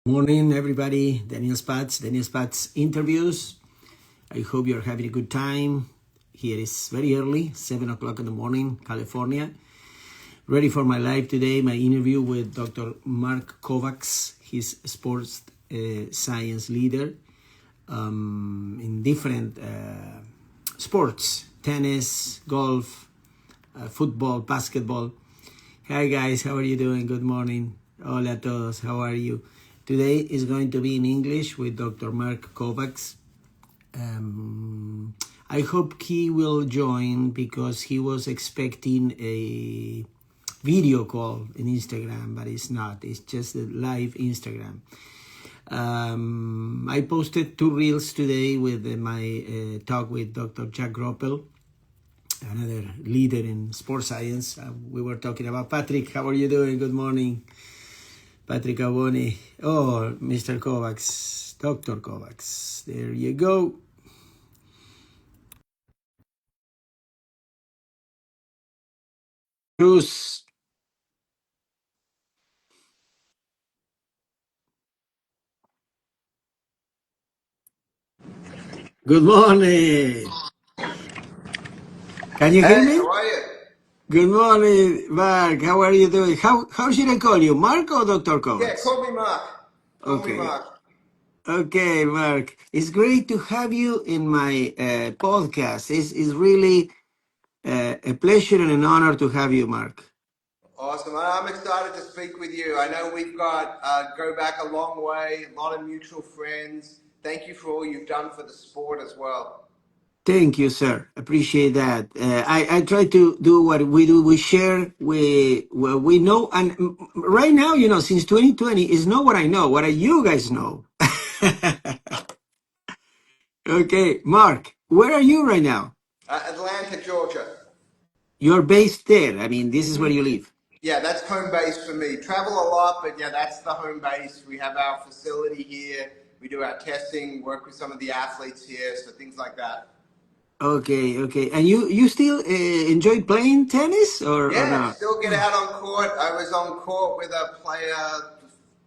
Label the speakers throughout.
Speaker 1: Morning, everybody. Daniel Spatz interviews. I hope you're having a good time. Here is very early, 7 o'clock in the morning, California. Ready for my live today, my interview with Dr. Mark Kovacs. He's a sports science leader in different sports, tennis, golf, football, basketball. Hi guys, how are you doing? Good morning. Hola a todos, how are you? Today is going to be in English with Dr. Mark Kovacs. I hope he will join because he was expecting a video call in Instagram, but it's not. It's just a live Instagram. I posted 2 reels today with my talk with Dr. Jack Groppel, another leader in sports science. We were talking about Patrick. How are you doing? Good morning. Patrick Aboni. Oh, Mr. Kovacs, Dr. Kovacs. There you go. Cruz. Good morning. Can you hear
Speaker 2: Hey,
Speaker 1: me?
Speaker 2: how are you?
Speaker 1: Good morning, Mark. How are you doing? How should I call you, Mark or Dr.
Speaker 2: Yeah,
Speaker 1: Kovacs?
Speaker 2: call me Mark. Call me
Speaker 1: Okay.
Speaker 2: Mark.
Speaker 1: Okay, Mark. It's great to have you in my podcast. It's really a pleasure and an honor to have you, Mark.
Speaker 2: Awesome. I'm excited to speak with you. I know we've got go back a long way, a lot of mutual friends. Thank you for all you've done for the sport as well.
Speaker 1: Thank you, sir. Appreciate that. I try to do what we do. We share what we know. And right now, since 2020, is not what I know, what you guys know. Okay, Mark, where are you right now?
Speaker 2: Atlanta, Georgia.
Speaker 1: You're based there. I mean, this is where you live.
Speaker 2: Yeah, that's home base for me. Travel a lot, but yeah, that's the home base. We have our facility here. We do our testing, work with some of the athletes here, so things like that.
Speaker 1: Okay, okay. And you still enjoy playing tennis or
Speaker 2: Yeah,
Speaker 1: not?
Speaker 2: still get out on court. I was on court with a player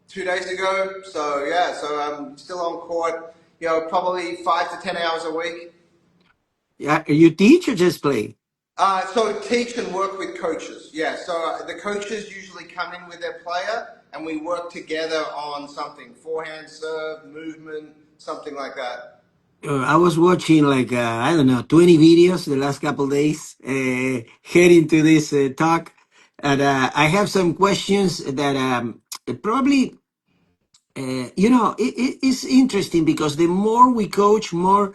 Speaker 2: 2 days ago. So yeah, so I'm still on court. Probably 5 to 10 hours a week.
Speaker 1: Yeah, you teach or just play?
Speaker 2: So teach and work with coaches. Yeah, so the coaches usually come in with their player, and we work together on something: forehand, serve, movement, something like that.
Speaker 1: I was watching like I don't know 20 videos the last couple days heading to this talk, and I have some questions that probably it's interesting because the more we coach, more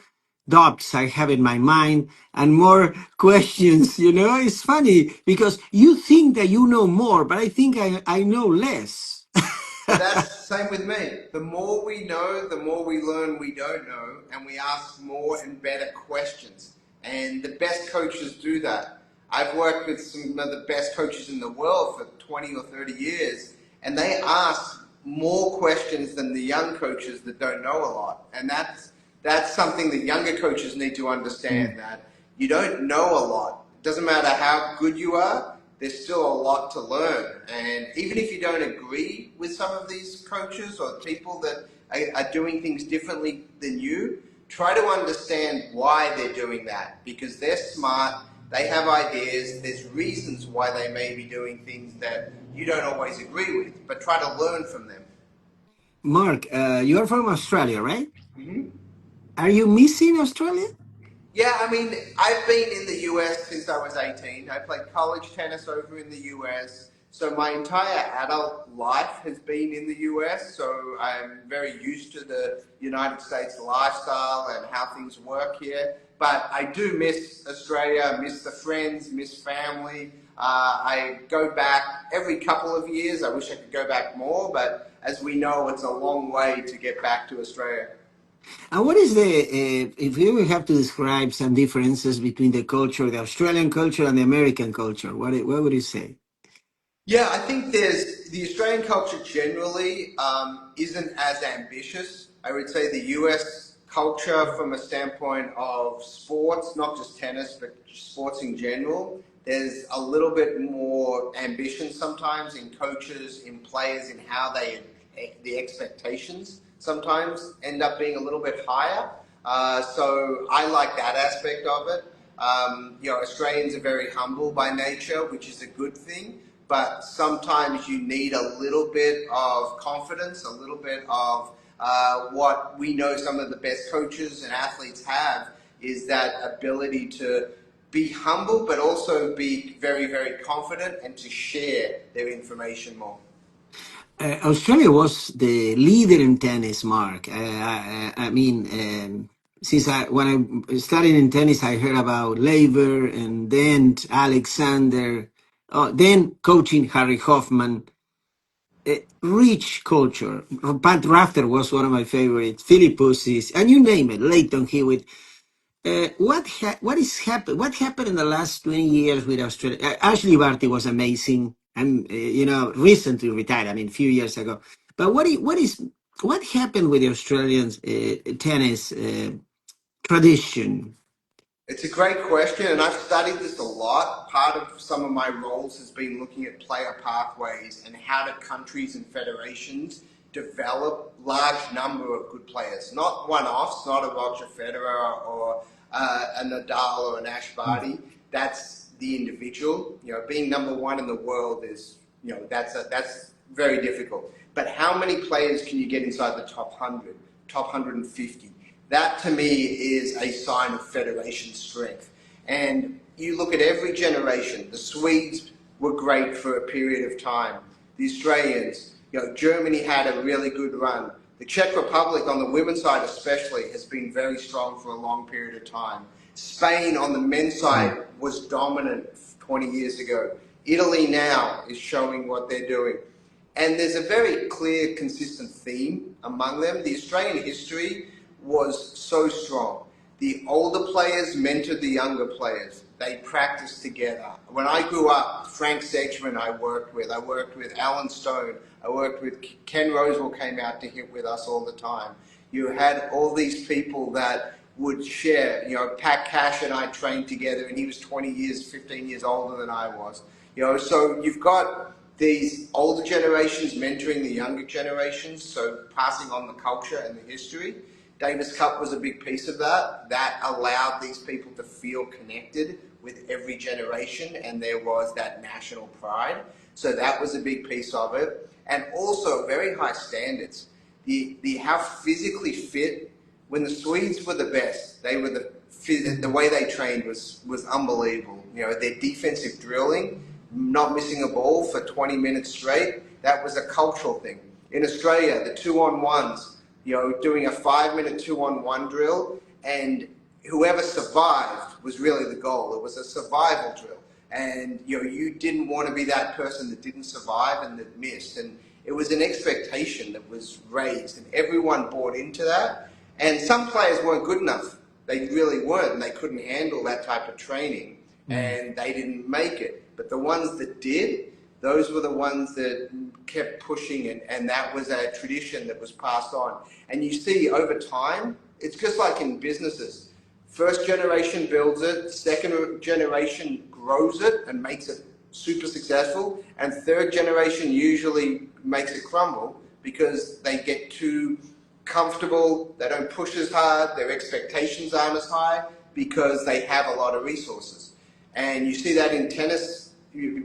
Speaker 1: doubts I have in my mind and more questions. It's funny because you think that you know more, but I think I know less.
Speaker 2: That's the same with me. The more we know, the more we learn we don't know, and we ask more and better questions. And the best coaches do that. I've worked with some of the best coaches in the world for 20 or 30 years, and they ask more questions than the young coaches that don't know a lot. And that's something that younger coaches need to understand, that you don't know a lot. It doesn't matter how good you are, there's still a lot to learn. And even if you don't agree with some of these coaches or people that are doing things differently than you, try to understand why they're doing that, because they're smart, they have ideas, there's reasons why they may be doing things that you don't always agree with, but try to learn from them.
Speaker 1: Mark, you're from Australia, right?
Speaker 2: Mm-hmm.
Speaker 1: Are you missing Australia?
Speaker 2: Yeah, I mean, I've been in the US since I was 18. I played college tennis over in the US. So my entire adult life has been in the US. So I'm very used to the United States lifestyle and how things work here. But I do miss Australia, miss the friends, miss family. I go back every couple of years. I wish I could go back more, but as we know, it's a long way to get back to Australia.
Speaker 1: And what is if you will have to describe some differences between the culture, the Australian culture and the American culture, what would you say?
Speaker 2: Yeah, I think there's the Australian culture generally isn't as ambitious. I would say the US culture, from a standpoint of sports, not just tennis, but sports in general, there's a little bit more ambition sometimes in coaches, in players, in how they the expectations sometimes end up being a little bit higher. So I like that aspect of it. Australians are very humble by nature, which is a good thing, but sometimes you need a little bit of confidence, a little bit of what we know some of the best coaches and athletes have is that ability to be humble, but also be very, very confident and to share their information more.
Speaker 1: Australia was the leader in tennis, Mark. Since when I started in tennis, I heard about Laver and then Alexander, then coaching Harry Hoffman. Rich culture. Pat Rafter was one of my favorites. Philippoussis, and you name it. Leighton Hewitt. What happened in the last 20 years with Australia? Ashley Barty was amazing, and recently retired. I mean, a few years ago. But what happened with the Australian tennis tradition?
Speaker 2: It's a great question, and I've studied this a lot. Part of some of my roles has been looking at player pathways and how do countries and federations develop large number of good players, not one-offs, not a Roger Federer or a Nadal or an Ash Barty. That's the individual. Being number one in the world is, that's very difficult. But how many players can you get inside the top 100, top 150? That to me is a sign of federation strength. And you look at every generation. The Swedes were great for a period of time. The Australians, Germany had a really good run. The Czech Republic on the women's side especially has been very strong for a long period of time. Spain on the men's side was dominant 20 years ago. Italy now is showing what they're doing. And there's a very clear, consistent theme among them. The Australian history was so strong. The older players mentored the younger players. They practiced together. When I grew up, Frank Sedgman I worked with Alan Stone, I worked with Ken Rosewell came out to hit with us all the time. You had all these people that would share, Pat Cash and I trained together and he was 15 years older than I was. So you've got these older generations mentoring the younger generations, so passing on the culture and the history. Davis Cup was a big piece of that. That allowed these people to feel connected with every generation, and there was that national pride. So that was a big piece of it. And also very high standards. The how physically fit, when the Swedes were the best, they were the way they trained was unbelievable. Their defensive drilling, not missing a ball for 20 minutes straight, that was a cultural thing. In Australia, the 2-on-1s, doing a 5-minute 2-on-1 drill, and whoever survived was really the goal. It was a survival drill. And you didn't want to be that person that didn't survive and that missed. And it was an expectation that was raised, and everyone bought into that. And some players weren't good enough. They really weren't, and they couldn't handle that type of training, and they didn't make it. But the ones that did, those were the ones that kept pushing it, and that was a tradition that was passed on. And you see over time, it's just like in businesses. First generation builds it, second generation grows it and makes it super successful, and third generation usually makes it crumble because they get too comfortable, they don't push as hard, their expectations aren't as high because they have a lot of resources. And you see that in tennis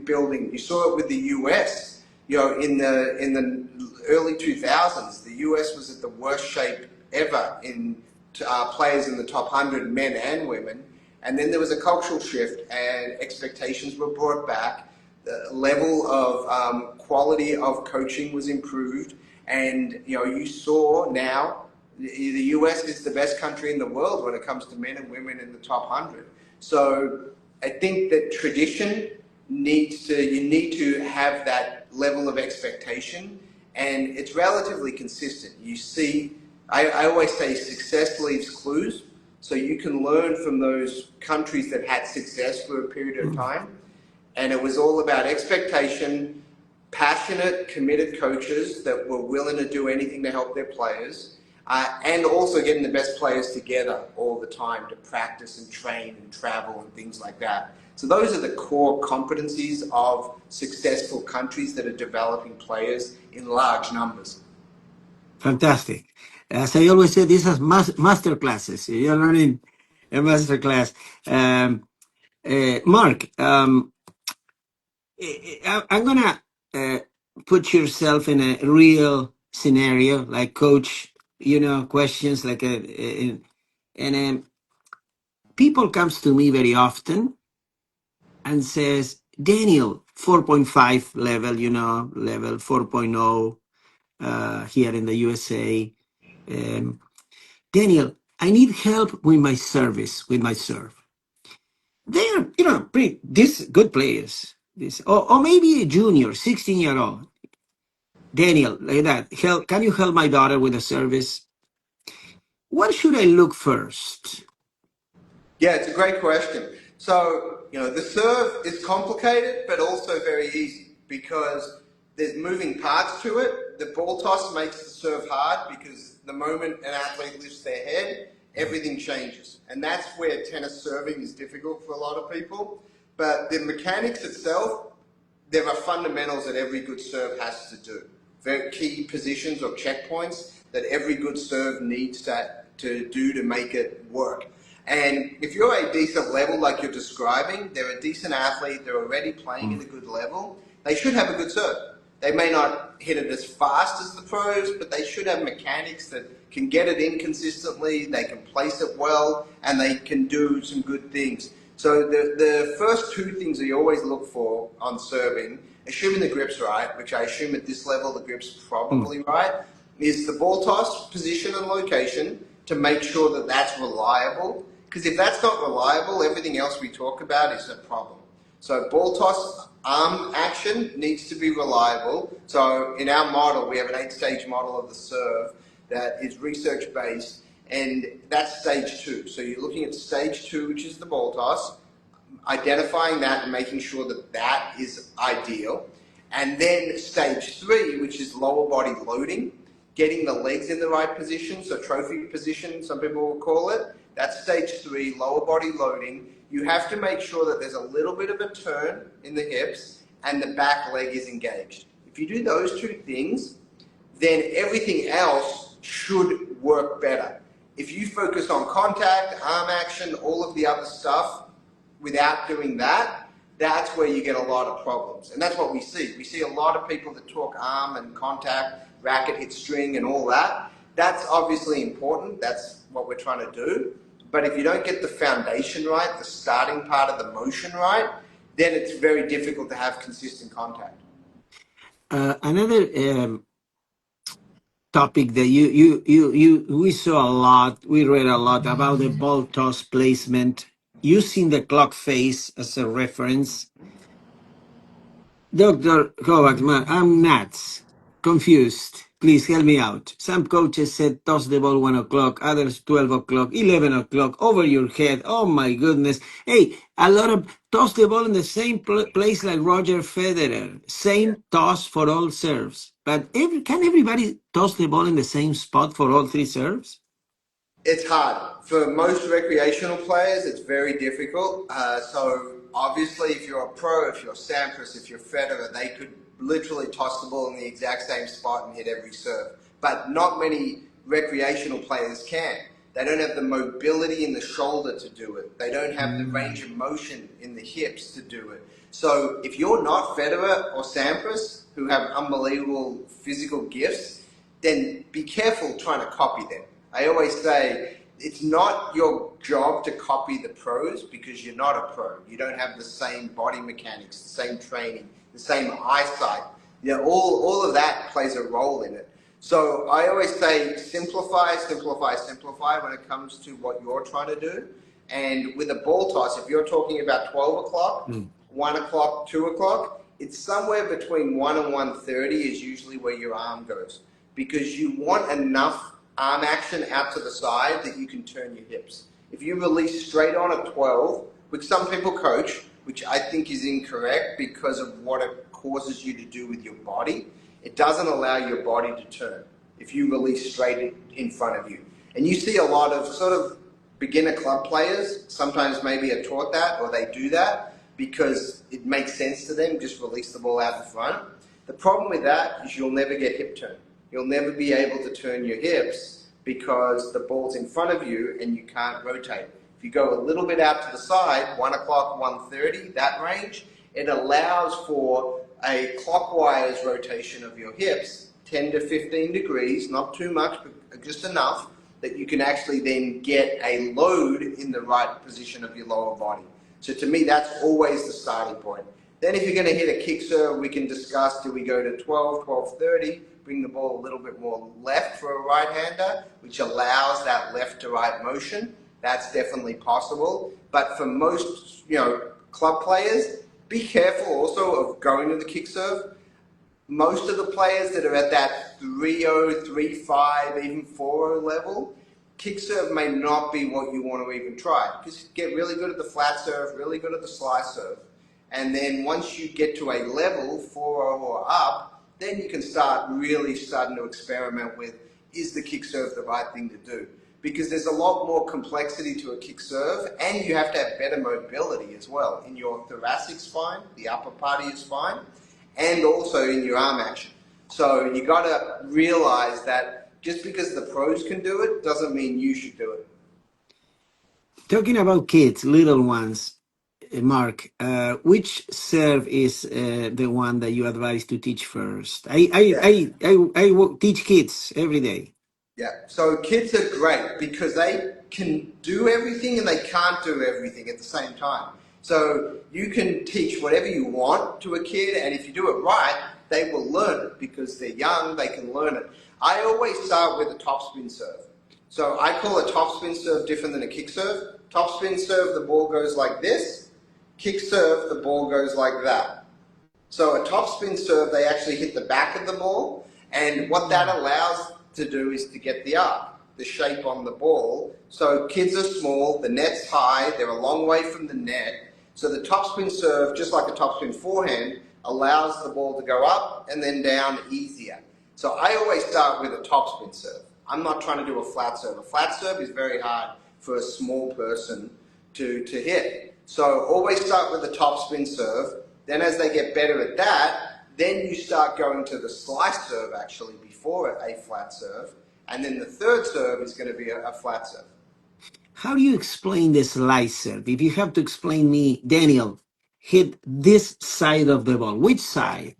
Speaker 2: building. You saw it with the US, in the early 2000s. The US was at the worst shape ever in players in the top 100, men and women. And then there was a cultural shift and expectations were brought back. The level of quality of coaching was improved. And you saw now the US is the best country in the world when it comes to men and women in the top 100. So I think that tradition you need to have that level of expectation, and it's relatively consistent. You see, I always say success leaves clues, so you can learn from those countries that had success for a period of time, and it was all about expectation, passionate, committed coaches that were willing to do anything to help their players, and also getting the best players together all the time to practice and train and travel and things like that. So those are the core competencies of successful countries that are developing players in large numbers.
Speaker 1: Fantastic. As I always say, these are master classes. You're learning a master class. Mark, I'm gonna uh, put yourself in a real scenario, like coach, questions like and people comes to me very often and says, Daniel, 4.5 level, level 4.0 here in the USA. Um, Daniel, I need help with my service, with my serve. They're, pretty this good players. This or maybe a junior, 16-year-old. Daniel, like that. Can you help my daughter with a service? What should I look first?
Speaker 2: Yeah, it's a great question. So, the serve is complicated, but also very easy because there's moving parts to it. The ball toss makes the serve hard because the moment an athlete lifts their head, everything changes. And that's where tennis serving is difficult for a lot of people. But the mechanics itself, there are fundamentals that every good serve has to do. Very key positions or checkpoints that every good serve needs to do to make it work. And if you're a decent level like you're describing, they're a decent athlete, they're already playing at a good level, they should have a good serve. They may not hit it as fast as the pros, but they should have mechanics that can get it in consistently, they can place it well, and they can do some good things. So the first two things that you always look for on serving, assuming the grip's right, which I assume at this level the grip's
Speaker 1: Mm,
Speaker 2: probably right, is the ball toss position and location to make sure that that's reliable. Because if that's not reliable, everything else we talk about is a problem. So ball toss arm action needs to be reliable. So in our model, we have an 8-stage model of the serve that is research based, and that's stage 2. So you're looking at stage 2, which is the ball toss, identifying that and making sure that that is ideal. And then stage 3, which is lower body loading, getting the legs in the right position, so trophy position, some people will call it. That's stage 3, lower body loading. You have to make sure that there's a little bit of a turn in the hips and the back leg is engaged. If you do those two things, then everything else should work better. If you focus on contact, arm action, all of the other stuff without doing that, that's where you get a lot of problems. And that's what we see. We see a lot of people that talk arm and contact, racket hit string and all that. That's obviously important. That's what we're trying to do. But if you don't get the foundation right, the starting part of the motion right, then it's very difficult to have consistent contact.
Speaker 1: Another topic that we saw a lot, we read a lot about the ball toss placement, using the clock face as a reference. Dr. Kovacs, man, I'm nuts, confused. Please help me out. Some coaches said toss the ball 1 o'clock, others 12 o'clock, 11 o'clock, over your head. Oh my goodness. Hey, a lot of toss the ball in the same place like Roger Federer. Same toss for all serves. But can everybody toss the ball in the same spot for all three serves?
Speaker 2: It's hard. For most recreational players, it's very difficult. So obviously, if you're a pro, if you're Sampras, if you're Federer, they could literally toss the ball in the exact same spot and hit every serve. But not many recreational players can. They don't have the mobility in the shoulder to do it. They don't have the range of motion in the hips to do it. So if you're not Federer or Sampras, who have unbelievable physical gifts, then be careful trying to copy them. I always say it's not your job to copy the pros because you're not a pro. You don't have the same body mechanics, the same training, the same eyesight. All of that plays a role in it. So I always say simplify, simplify, simplify when it comes to what you're trying to do. And with a ball toss, if you're talking about 12 o'clock, 1 o'clock, 2 o'clock, it's somewhere between 1 and 1:30 is usually where your arm goes. Because you want enough arm action out to the side that you can turn your hips. If you release straight on at 12, which some people coach, which I think is incorrect because of what it causes you to do with your body, it doesn't allow your body to turn if you release straight in front of you. And you see a lot of sort of beginner club players, sometimes maybe are taught that or they do that because it makes sense to them, just release the ball out in front. The problem with that is you'll never get hip turn. you'll never be able to turn your hips because the ball's in front of you and you can't rotate. If you go a little bit out to the side, 1 o'clock, 1:30, that range, it allows for a clockwise rotation of your hips, 10 to 15 degrees, not too much, but just enough that you can actually then get a load in the right position of your lower body. So to me, that's always the starting point. Then if you're going to hit a kick serve, we can discuss, do we go to 12, 12:30, bring the ball a little bit more left for a right-hander, which allows that left to right motion. That's definitely possible. But for most, club players, be careful also of going to the kick serve. Most of the players that are at that 3-0, 3-5, even 4-0 level, kick serve may not be what you want to even try. Just get really good at the flat serve, really good at the slice serve. And then once you get to a level, 4-0 or up, then you can start really starting to experiment with, is the kick serve the right thing to do? Because there's a lot more complexity to a kick serve, and you have to have better mobility as well in your thoracic spine, the upper part of your spine, and also in your arm action. So you got to realize that just because the pros can do it doesn't mean you should do it.
Speaker 1: Talking about kids, little ones, Mark, which serve is the one that you advise to teach first? I teach kids every day.
Speaker 2: Yeah, so kids are great because they can do everything and they can't do everything at the same time. So you can teach whatever you want to a kid, and if you do it right, they will learn it because they're young, they can learn it. I always start with a topspin serve. So I call a topspin serve different than a kick serve. Topspin serve, the ball goes like this. Kick serve, the ball goes like that. So a topspin serve, they actually hit the back of the ball, and what that allows to do is to get the arc, the shape on the ball. So kids are small, the net's high, they're a long way from the net. So the topspin serve, just like a topspin forehand, allows the ball to go up and then down easier. So I always start with a topspin serve. I'm not trying to do a flat serve. A flat serve is very hard for a small person to hit. So always start with a topspin serve. Then as they get better at that, then you start going to the slice serve actually before a flat serve. And then the third serve is going to be a flat serve.
Speaker 1: How do you explain the slice serve? If you have to explain me, Daniel, hit this side of the ball. Which side?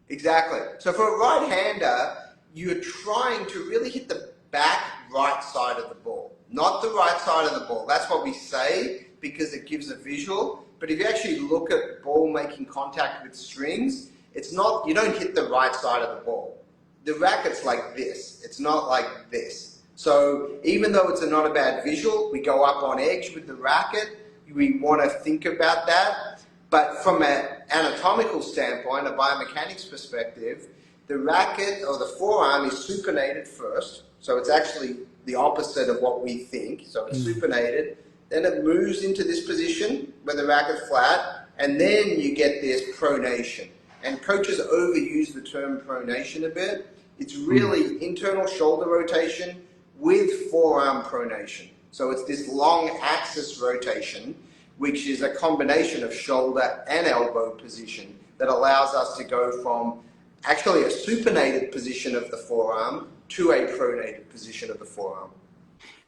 Speaker 2: Exactly. So for a right-hander, you're trying to really hit the back right side of the ball, not the right side of the ball. That's what we say because it gives a visual. But if you actually look at ball making contact with strings, it's not, you don't hit the right side of the ball. The racket's like this. It's not like this. So even though it's not a bad visual, we go up on edge with the racket. We want to think about that. But from an anatomical standpoint, a biomechanics perspective, the racket or the forearm is supinated first. So it's actually the opposite of what we think. So it's supinated. Then it moves into this position where the racket's flat. And then you get this pronation. And coaches overuse the term pronation a bit. It's really internal shoulder rotation with forearm pronation. So it's this long axis rotation, which is a combination of shoulder and elbow position that allows us to go from actually a supinated position of the forearm to a pronated position of the forearm.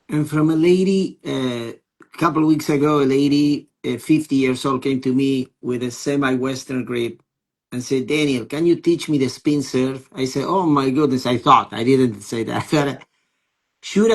Speaker 1: And from a lady, a couple of weeks ago, a lady, 50 years old, came to me with a semi-Western grip and said, Daniel, can you teach me the spin serve? I said, oh my goodness, I didn't say that. But should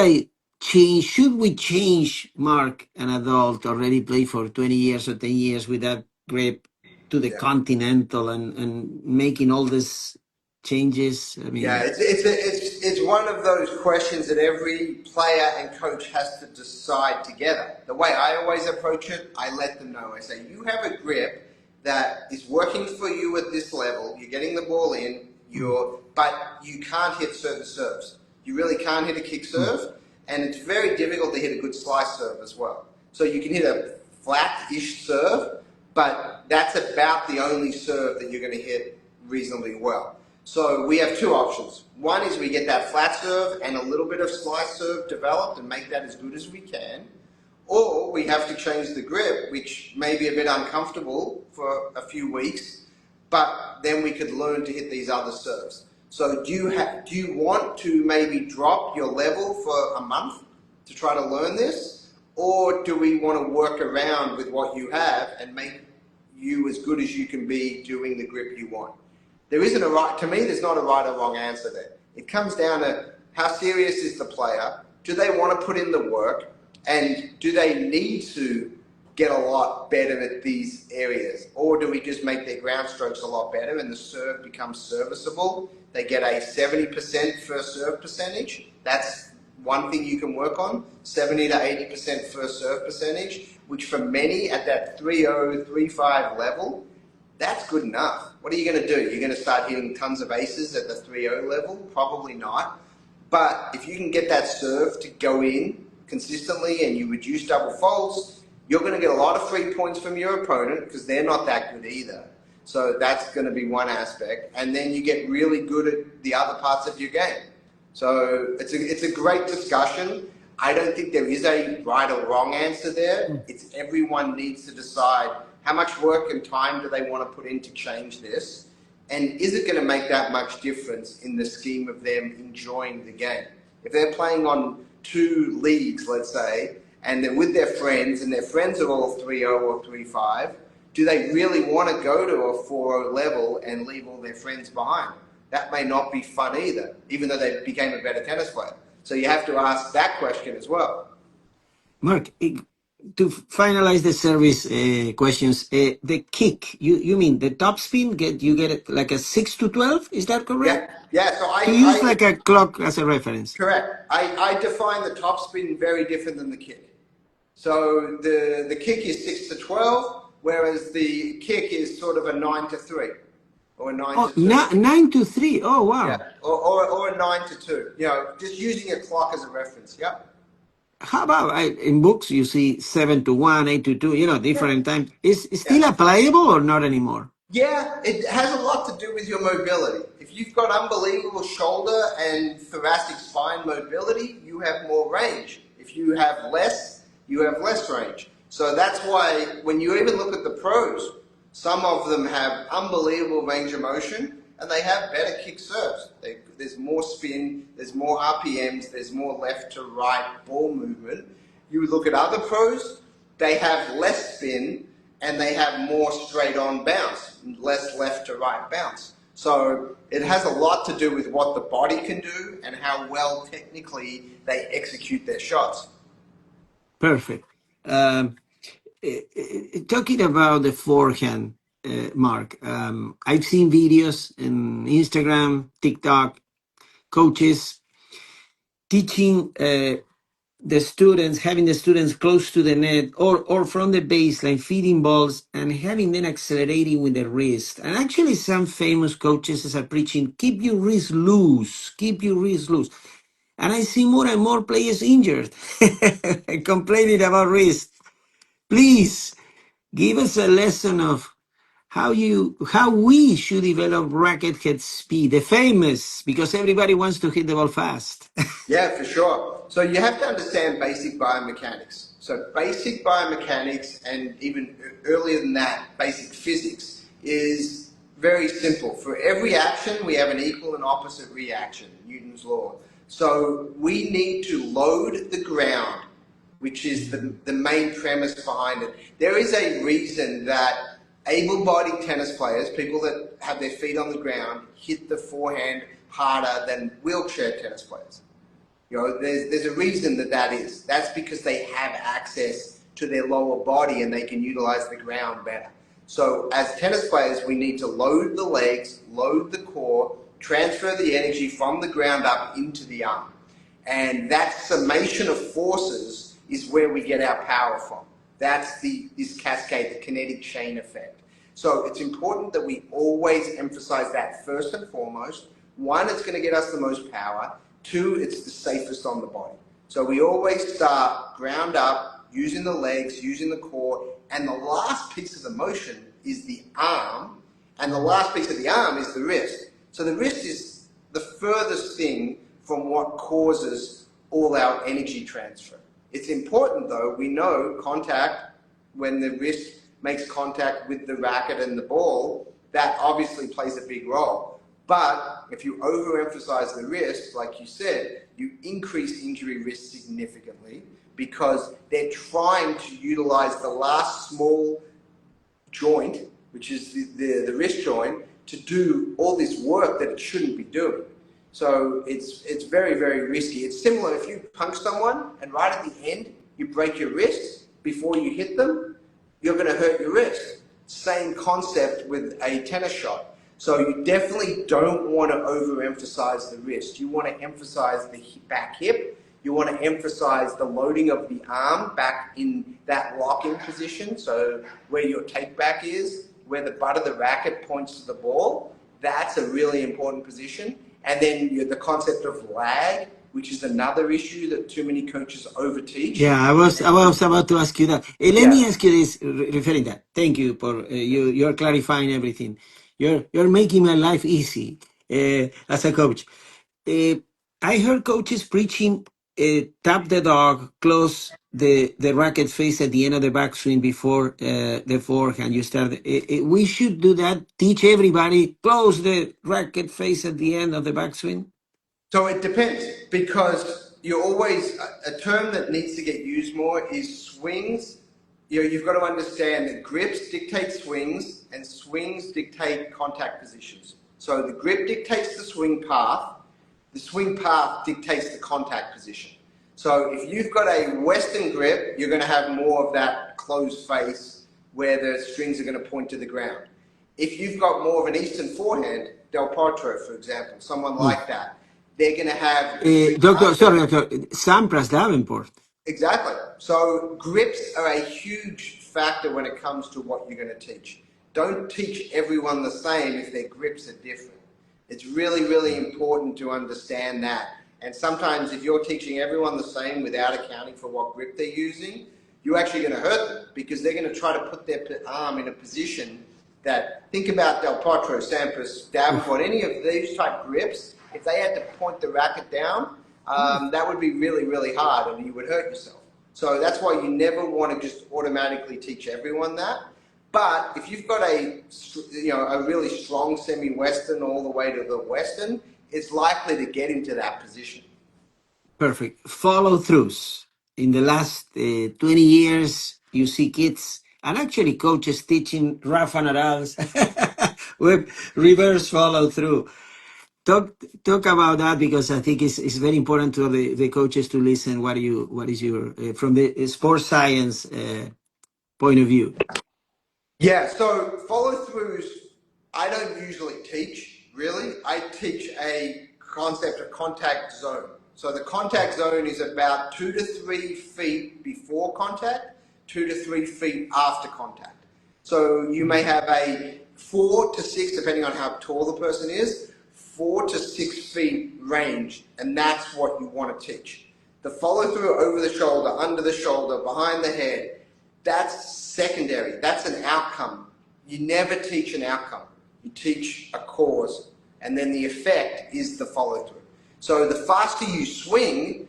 Speaker 1: we change, Mark, an adult already played for 20 years or 10 years with that grip to the continental and making all these changes? I mean,
Speaker 2: it's one of those questions that every player and coach has to decide together. The way I always approach it, I let them know. I say, you have a grip that is working for you at this level. You're getting the ball in, but you can't hit certain serves. You really can't hit a kick serve, and it's very difficult to hit a good slice serve as well. So you can hit a flat-ish serve, but that's about the only serve that you're going to hit reasonably well. So we have two options. One is we get that flat serve and a little bit of slice serve developed and make that as good as we can. Or we have to change the grip, which may be a bit uncomfortable for a few weeks, but then we could learn to hit these other serves. So do you want to maybe drop your level for a month to try to learn this? Or do we want to work around with what you have and make you as good as you can be doing the grip you want? There isn't a right, to me, there's not a right or wrong answer there. It comes down to how serious is the player? Do they want to put in the work? And do they need to get a lot better at these areas? Or do we just make their ground strokes a lot better and the serve becomes serviceable? They get a 70% first serve percentage. That's one thing you can work on, 70 to 80% first serve percentage, which for many at that 3-0, 3-5 level, that's good enough. What are you going to do? You're going to start hitting tons of aces at the 3-0 level? Probably not. But if you can get that serve to go in consistently and you reduce double faults, you're going to get a lot of free points from your opponent because they're not that good either. So that's going to be one aspect. And then you get really good at the other parts of your game. So it's a great discussion. I don't think there is a right or wrong answer there. It's everyone needs to decide how much work and time do they want to put in to change this, and is it going to make that much difference in the scheme of them enjoying the game? If they're playing on 2 leagues, let's say, and they're with their friends, and their friends are all 3-0 or 3-5, do they really want to go to a 4-0 level and leave all their friends behind? That may not be fun either, even though they became a better tennis player. So you have to ask that question as well.
Speaker 1: Mark, to finalize the service questions, the kick, you mean the top spin, you get it like a 6 to 12? Is that correct?
Speaker 2: Yeah. So
Speaker 1: To use like a clock as a reference.
Speaker 2: Correct. I define the top spin very different than the kick. So the kick is 6 to 12, whereas the kick is sort of a 9 to 3 or a 9 to 2.
Speaker 1: 9 to 3. Oh, wow.
Speaker 2: Yeah, or a 9 to 2. You know, just using a clock as a reference. Yep.
Speaker 1: How about in books you see 7 to 1, 8 to 2, different times. Is still applicable or not anymore?
Speaker 2: Yeah, it has a lot to do with your mobility. If you've got unbelievable shoulder and thoracic spine mobility, you have more range. If you have less, you have less range. So that's why when you even look at the pros, some of them have unbelievable range of motion and they have better kick serves. There's more spin, there's more RPMs, there's more left to right ball movement. You look at other pros, they have less spin and they have more straight on bounce, less left to right bounce. So it has a lot to do with what the body can do and how well technically they execute their shots.
Speaker 1: Perfect. Talking about the forehand, Mark, I've seen videos in Instagram, TikTok, coaches teaching the students, having the students close to the net or from the baseline, feeding balls and having them accelerating with the wrist. And actually some famous coaches are preaching, keep your wrist loose, keep your wrist loose. And I see more and more players injured, complaining about wrist. Please give us a lesson of how we should develop racket head speed, the famous, because everybody wants to hit the ball fast.
Speaker 2: Yeah, for sure. So you have to understand basic biomechanics. So basic biomechanics and even earlier than that, basic physics is very simple. For every action, we have an equal and opposite reaction, Newton's law. So we need to load the ground, which is the main premise behind it. There is a reason that able-bodied tennis players, people that have their feet on the ground, hit the forehand harder than wheelchair tennis players. You know, there's a reason that is. That's because they have access to their lower body and they can utilize the ground better. So as tennis players, we need to load the legs, load the core, transfer the energy from the ground up into the arm. And that summation of forces is where we get our power from. That's this cascade, the kinetic chain effect. So it's important that we always emphasize that first and foremost. One, it's going to get us the most power. 2, it's the safest on the body. So we always start ground up, using the legs, using the core, and the last piece of the motion is the arm, and the last piece of the arm is the wrist. So the wrist is the furthest thing from what causes all our energy transfer. It's important though, we know contact, when the wrist makes contact with the racket and the ball, that obviously plays a big role. But if you overemphasize the wrist, like you said, you increase injury risk significantly because they're trying to utilize the last small joint, which is the wrist joint, to do all this work that it shouldn't be doing. So it's very, very risky. It's similar if you punch someone and right at the end you break your wrist before you hit them, you're going to hurt your wrist. Same concept with a tennis shot. So you definitely don't want to overemphasize the wrist. You want to emphasize the back hip. You want to emphasize the loading of the arm back in that locking position. So where your take back is, where the butt of the racket points to the ball, that's a really important position. And then the concept of lag, which is another issue that too many coaches overteach.
Speaker 1: Yeah, I was about to ask you that. Let me ask you this, referring that. Thank you for you're clarifying everything. You're making my life easy as a coach. Uh, I heard coaches preaching tap the dog, close the racket face at the end of the backswing before the forehand. You start. We should do that. Teach everybody close the racket face at the end of the backswing.
Speaker 2: So it depends because you're always, a term that needs to get used more is swings. You've got to understand that grips dictate swings and swings dictate contact positions. So the grip dictates the swing path dictates the contact position. So if you've got a Western grip, you're going to have more of that closed face where the strings are going to point to the ground. If you've got more of an Eastern forehand, Del Potro, for example, someone like that, they're going to have...
Speaker 1: Doctor, Sampras Davenport.
Speaker 2: Exactly. So grips are a huge factor when it comes to what you're going to teach. Don't teach everyone the same if their grips are different. It's really, really important to understand that. And sometimes if you're teaching everyone the same without accounting for what grip they're using, you're actually going to hurt them because they're going to try to put their arm in a position that, think about Del Potro, Sampras, Davenport, any of these type grips, if they had to point the racket down, that would be really, really hard and you would hurt yourself. So that's why you never want to just automatically teach everyone that. But if you've got a really strong semi-Western all the way to the Western, it's likely to get into that position.
Speaker 1: Perfect. Follow-throughs. In the last 20 years, you see kids and actually coaches teaching Rafa Nadal's with reverse follow-through. Talk about that because I think it's very important to the coaches to listen. What is your from the sports science point of view?
Speaker 2: Yeah, so follow-throughs, I don't usually teach, really. I teach a concept of contact zone. So the contact zone is about 2 to 3 feet before contact, 2 to 3 feet after contact. So you may have a 4 to 6, depending on how tall the person is, 4 to 6 feet range, and that's what you want to teach. The follow-through over the shoulder, under the shoulder, behind the head, that's secondary. That's an outcome. You never teach an outcome. You teach a cause, and then the effect is the follow-through. So the faster you swing,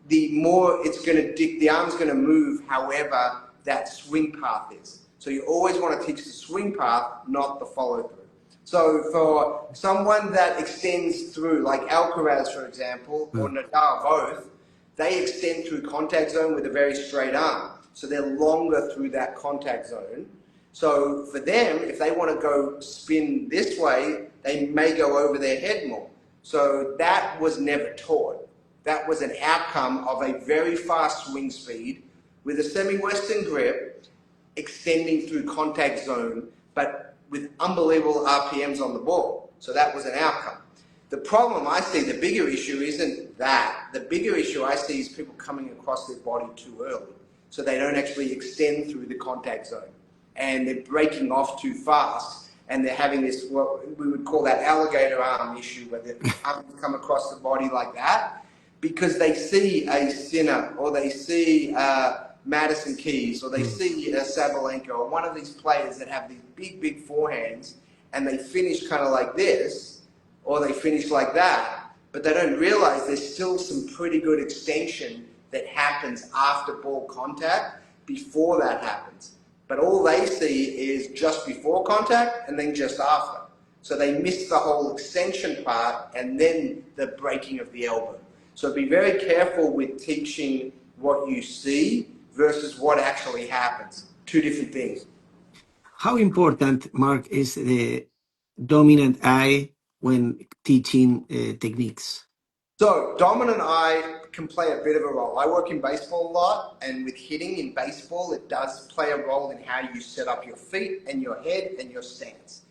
Speaker 2: the more it's going to the arm's going to move however that swing path is. So you always want to teach the swing path, not the follow-through. So for someone that extends through, like Alcaraz, for example, or Nadal, both, they extend through contact zone with a very straight arm. So they're longer through that contact zone. So for them, if they want to go spin this way, they may go over their head more. So that was never taught. That was an outcome of a very fast swing speed with a semi-Western grip extending through contact zone, but with unbelievable RPMs on the ball. So that was an outcome. The problem I see, the bigger issue isn't that. The bigger issue I see is people coming across their body too early. So they don't actually extend through the contact zone. And they're breaking off too fast. And they're having this, what we would call that alligator arm issue, where the arms come across the body like that, because they see a Sinner, or they see Madison Keys, or they see a Sabalenka, or one of these players that have these big, big forehands, and they finish kind of like this, or they finish like that, but they don't realize there's still some pretty good extension that happens after ball contact before that happens. But all they see is just before contact and then just after. So they miss the whole extension part and then the breaking of the elbow. So be very careful with teaching what you see versus what actually happens. Two different things.
Speaker 1: How important, Mark, is the dominant eye when teaching techniques?
Speaker 2: So dominant eye can play a bit of a role. I work in baseball a lot, and with hitting in baseball, it does play a role in how you set up your feet and your head and your stance.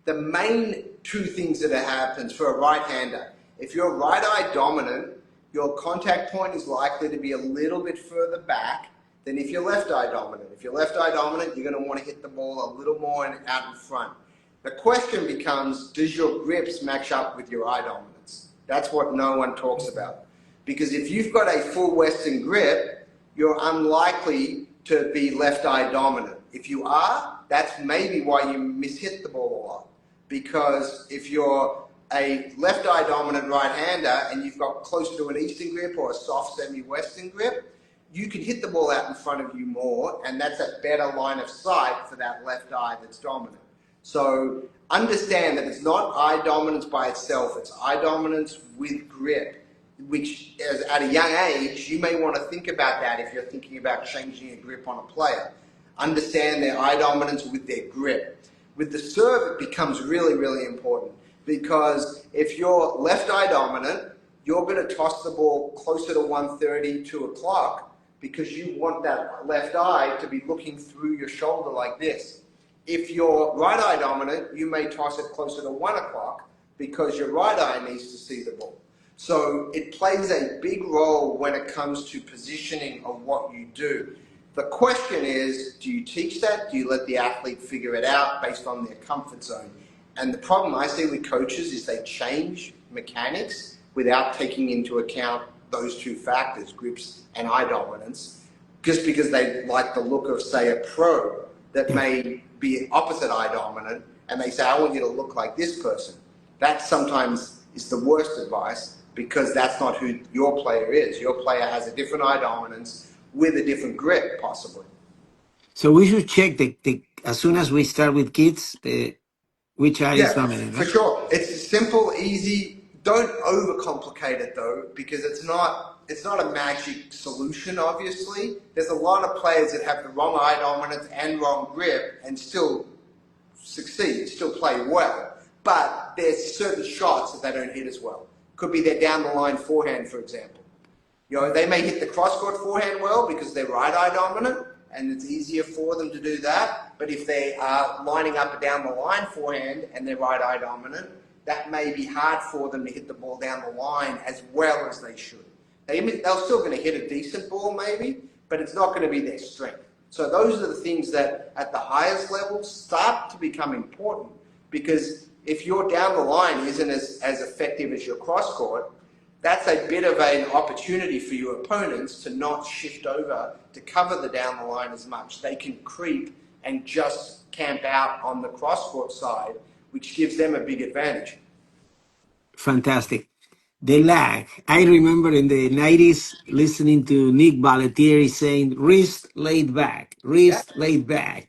Speaker 2: The main two things that happens for a right-hander, if you're right eye dominant, your contact point is likely to be a little bit further back than if you're left eye dominant. If you're left eye dominant, you're going to want to hit the ball a little more out in front. The question becomes, does your grips match up with your eye dominance? That's what no one talks about. Because if you've got a full Western grip, you're unlikely to be left eye dominant. If you are, that's maybe why you mishit the ball a lot. Because if you're a left eye dominant right-hander and you've got close to an Eastern grip or a soft semi-Western grip, you can hit the ball out in front of you more, and that's a better line of sight for that left eye that's dominant. So understand that it's not eye dominance by itself, it's eye dominance with grip, which at a young age, you may want to think about that if you're thinking about changing a grip on a player. Understand their eye dominance with their grip. With the serve, it becomes really, really important, because if you're left eye dominant, you're going to toss the ball closer to 130, 2 o'clock, because you want that left eye to be looking through your shoulder like this. If you're right eye dominant, you may toss it closer to 1 o'clock because your right eye needs to see the ball. So it plays a big role when it comes to positioning of what you do. The question is, do you teach that? Do you let the athlete figure it out based on their comfort zone? And the problem I see with coaches is they change mechanics without taking into account those two factors, grips and eye dominance, just because they like the look of, say, a pro that may be opposite eye dominant, and they say, I want you to look like this person. That sometimes is the worst advice, because that's not who your player is. Your player has a different eye dominance with a different grip, possibly.
Speaker 1: So we should check as soon as we start with kids, which eye is
Speaker 2: Yeah,
Speaker 1: dominant,
Speaker 2: for
Speaker 1: right?
Speaker 2: sure. It's simple, easy. Don't overcomplicate it though, because it's not a magic solution, obviously. There's a lot of players that have the wrong eye dominance and wrong grip and still succeed, still play well. But there's certain shots that they don't hit as well. Could be their down the line forehand, for example. You know, they may hit the cross-court forehand well because they're right eye dominant, and it's easier for them to do that. But if they are lining up a down the line forehand and they're right eye dominant, that may be hard for them to hit the ball down the line as well as they should. They're still going to hit a decent ball maybe, but it's not going to be their strength. So those are the things that at the highest level start to become important, because if your down the line isn't as effective as your cross court, that's a bit of an opportunity for your opponents to not shift over to cover the down the line as much. They can creep and just camp out on the cross court side, which gives them a big advantage.
Speaker 1: Fantastic. The lag. I remember in the 90s listening to Nick Balletieri saying,
Speaker 2: Yeah,
Speaker 1: wrist laid back,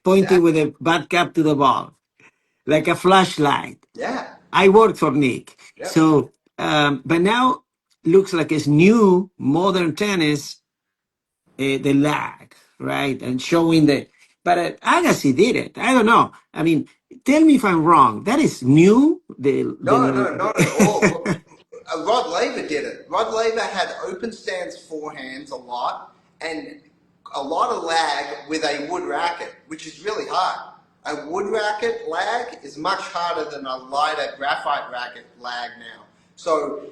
Speaker 1: pointing with
Speaker 2: exactly.
Speaker 1: a bat cap to the ball, like a flashlight.
Speaker 2: Yeah,
Speaker 1: I worked for Nick.
Speaker 2: yep.
Speaker 1: So, but now looks like it's new modern tennis, the lag, right? And showing the, but Agassi did it. I don't know. I mean, tell me if I'm wrong. That is new.
Speaker 2: No, not at all. Rod Laver did it. Rod Laver had open stance forehands a lot, and a lot of lag with a wood racket, which is really hard. A wood racket lag is much harder than a lighter graphite racket lag now. So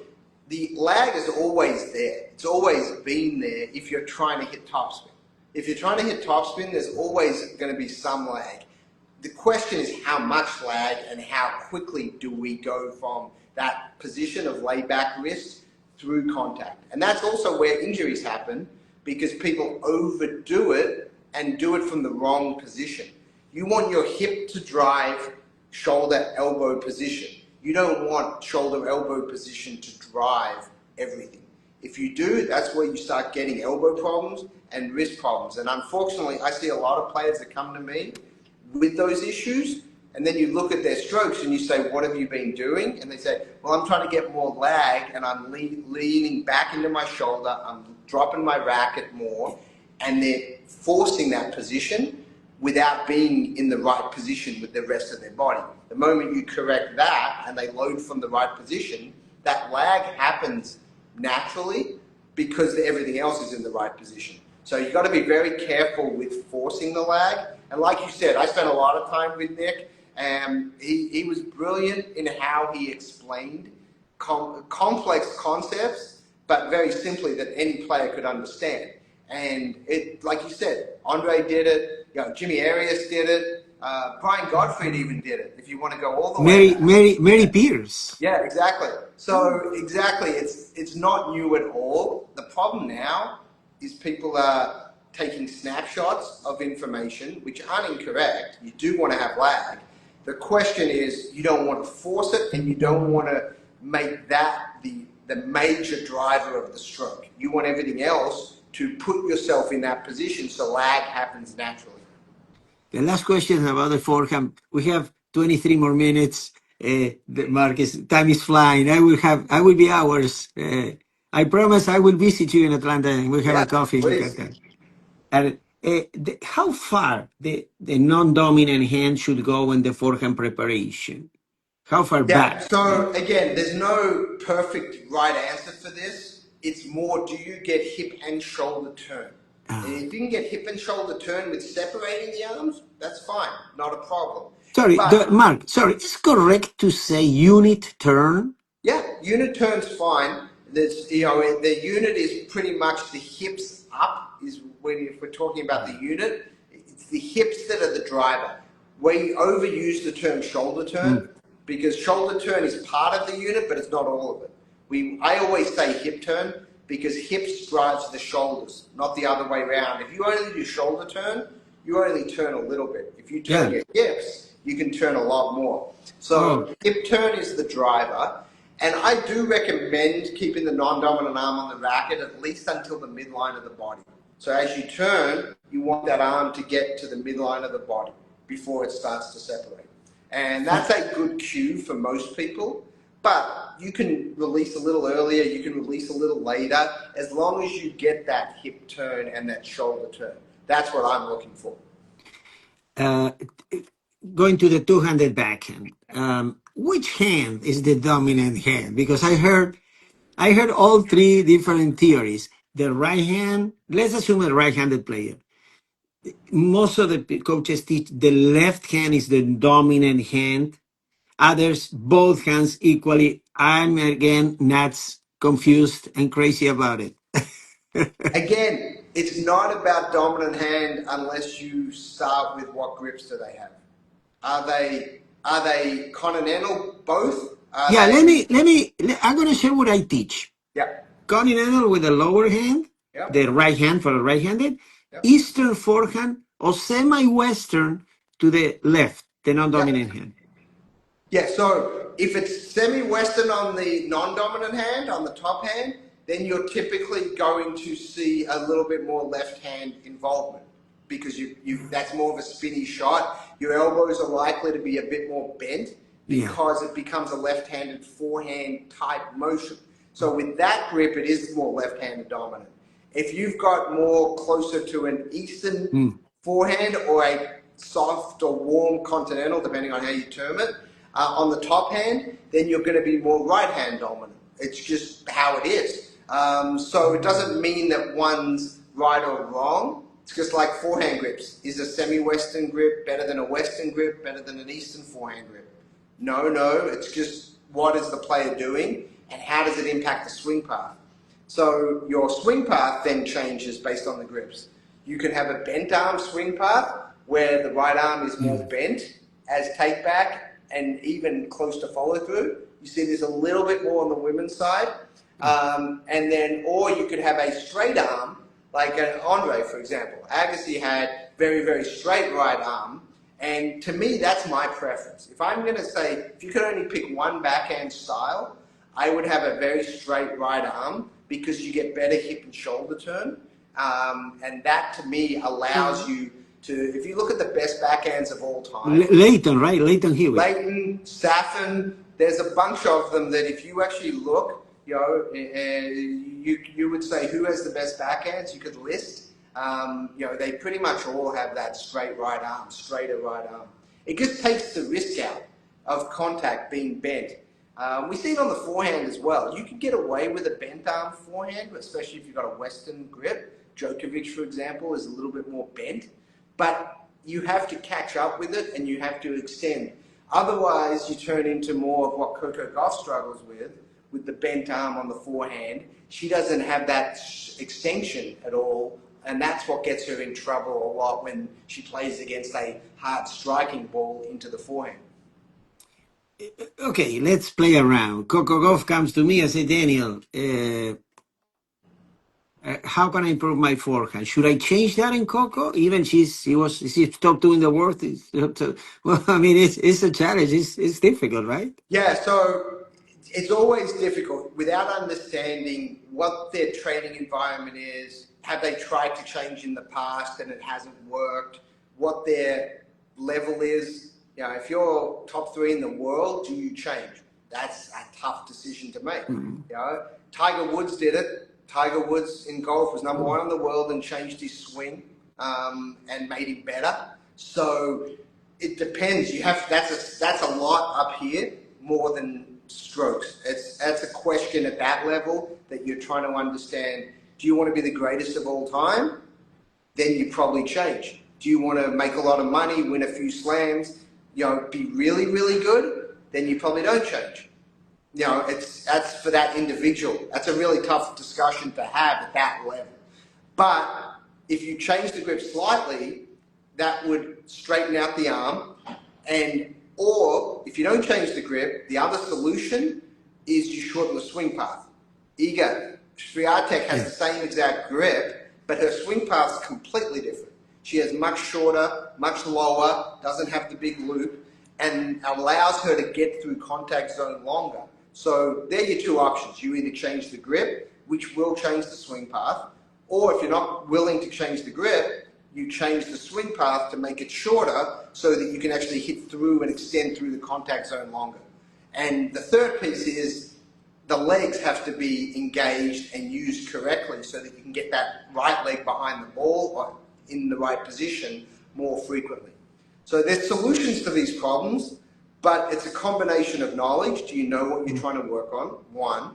Speaker 2: the lag is always there. It's always been there if you're trying to hit topspin. If you're trying to hit topspin, there's always going to be some lag. The question is how much lag and how quickly do we go from that position of laid back wrist through contact. And that's also where injuries happen, because people overdo it and do it from the wrong position. You want your hip to drive shoulder elbow position. You don't want shoulder elbow position to drive everything. If you do, that's where you start getting elbow problems and wrist problems. And unfortunately, I see a lot of players that come to me with those issues, And then you look at their strokes and you say, what have you been doing? And they say, well, I'm trying to get more lag and I'm leaning back into my shoulder. I'm dropping my racket more. And they're forcing that position without being in the right position with the rest of their body. The moment you correct that and they load from the right position, that lag happens naturally because everything else is in the right position. So you've got to be very careful with forcing the lag. And like you said, I spent a lot of time with Nick, and he was brilliant in how he explained complex concepts, but very simply that any player could understand. And it, like you said, Andre did it, Jimmy Arias did it, Brian Gottfried even did it, if you want to go all the way back.
Speaker 1: Mary Pierce.
Speaker 2: Yeah, exactly. So exactly, it's not new at all. The problem now is people are taking snapshots of information which aren't incorrect. You do want to have lag. The question is, you don't want to force it and you don't want to make that the major driver of the stroke. You want everything else to put yourself in that position so lag happens naturally.
Speaker 1: The last question about the forehand. We have 23 more minutes. Marcus, time is flying. I will be hours. I promise I will visit you in Atlanta and we'll have a coffee.
Speaker 2: Please.
Speaker 1: And how far the non-dominant hand should go in the forehand preparation? How far back?
Speaker 2: So again, there's no perfect right answer for this. It's more, do you get hip and shoulder turn? And if you can get hip and shoulder turn with separating the arms, that's fine, not a problem.
Speaker 1: Sorry, Mark, it's correct to say unit turn?
Speaker 2: Yeah, unit turn's fine. There's, the unit is pretty much the hips up, is if we're talking about the unit, it's the hips that are the driver. We overuse the term shoulder turn because shoulder turn is part of the unit, but it's not all of it. I always say hip turn because hips drives the shoulders, not the other way around. If you only do shoulder turn, you only turn a little bit. If you turn your hips, you can turn a lot more. So hip turn is the driver. And I do recommend keeping the non-dominant arm on the racket at least until the midline of the body. So as you turn, you want that arm to get to the midline of the body before it starts to separate. And that's a good cue for most people. But you can release a little earlier, you can release a little later, as long as you get that hip turn and that shoulder turn. That's what I'm looking for.
Speaker 1: Going to the two-handed backhand, which hand is the dominant hand? Because I heard all three different theories. The right hand, let's assume a right-handed player. Most of the coaches teach the left hand is the dominant hand. Others, both hands equally. I'm, again, not confused and crazy about it.
Speaker 2: Again, it's not about dominant hand unless you start with what grips do they have. Are they continental both?
Speaker 1: I'm going to share what I teach.
Speaker 2: Yeah.
Speaker 1: Continental with the lower hand, the right hand for the right-handed, Eastern forehand, or semi-Western to the left, the non-dominant hand.
Speaker 2: Yeah, so if it's semi-Western on the non-dominant hand, on the top hand, then you're typically going to see a little bit more left-hand involvement because that's more of a spinny shot. Your elbows are likely to be a bit more bent because it becomes a left-handed forehand type motion. So with that grip, it is more left-handed dominant. If you've got more closer to an Eastern forehand or a soft or warm continental, depending on how you term it, on the top hand, then you're going to be more right-hand dominant. It's just how it is. So it doesn't mean that one's right or wrong. It's just like forehand grips. Is a semi-Western grip better than a Western grip, better than an Eastern forehand grip? No, it's just what is the player doing and how does it impact the swing path. So your swing path then changes based on the grips. You can have a bent arm swing path where the right arm is more bent as take back and even close to follow through. You see there's a little bit more on the women's side. Or you could have a straight arm, like an Andre, for example. Agassi had very, very straight right arm. And to me, that's my preference. If I'm going to say, if you could only pick one backhand style, I would have a very straight right arm because you get better hip and shoulder turn. And that, to me, allows you if you look at the best backhands of all time,
Speaker 1: Leighton, right? Leighton Hewitt.
Speaker 2: Leighton, Safin, there's a bunch of them that if you actually look, you would say who has the best backhands, you could list. They pretty much all have that straighter right arm. It just takes the risk out of contact being bent. We see it on the forehand as well. You can get away with a bent arm forehand, especially if you've got a Western grip. Djokovic, for example, is a little bit more bent, but you have to catch up with it and you have to extend. Otherwise, you turn into more of what Coco Gauff struggles with the bent arm on the forehand. She doesn't have that extension at all, and that's what gets her in trouble a lot when she plays against a hard striking ball into the forehand.
Speaker 1: Okay, let's play around. Coco Gauff comes to me and says, Daniel, how can I improve my forehand? Should I change that in Coco? Even she stopped doing the work. Well, I mean, it's a challenge. It's difficult, right?
Speaker 2: Yeah, so it's always difficult without understanding what their training environment is. Have they tried to change in the past and it hasn't worked? What their level is? If you're top 3 in the world, do you change? That's a tough decision to make. Tiger Woods did it. Tiger Woods in golf was number 1 in the world and changed his swing and made him better. So it depends. That's a lot up here, more than strokes. That's a question at that level that you're trying to understand. Do you want to be the greatest of all time? Then you probably change. Do you want to make a lot of money, win a few slams, be really, really good? Then you probably don't change. That's for that individual. That's a really tough discussion to have at that level. But if you change the grip slightly, that would straighten out the arm. Or if you don't change the grip, the other solution is you shorten the swing path. Iga Swiatek has the same exact grip, but her swing path is completely different. She has much shorter, much lower, doesn't have the big loop, and allows her to get through contact zone longer. So they're your 2 options. You either change the grip, which will change the swing path, or if you're not willing to change the grip, you change the swing path to make it shorter so that you can actually hit through and extend through the contact zone longer. And the third piece is the legs have to be engaged and used correctly so that you can get that right leg behind the ball or in the right position more frequently. So there's solutions to these problems, but it's a combination of knowledge. Do you know what you're trying to work on? 1.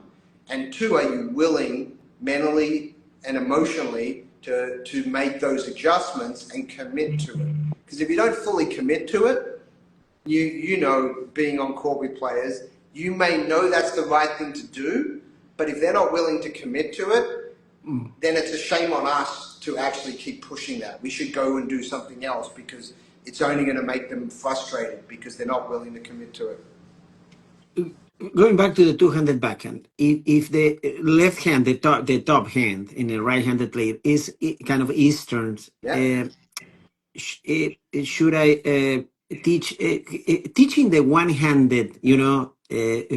Speaker 2: And 2, are you willing mentally and emotionally to make those adjustments and commit to it? Because if you don't fully commit to it, being on court with players, you may know that's the right thing to do, but if they're not willing to commit to it, then it's a shame on us to actually keep pushing that. We should go and do something else because it's only going to make them frustrated because they're not willing to commit to it.
Speaker 1: Going back to the two-handed backhand, if the left hand, the top hand in a right-handed player is kind of Eastern, should I teaching the one-handed,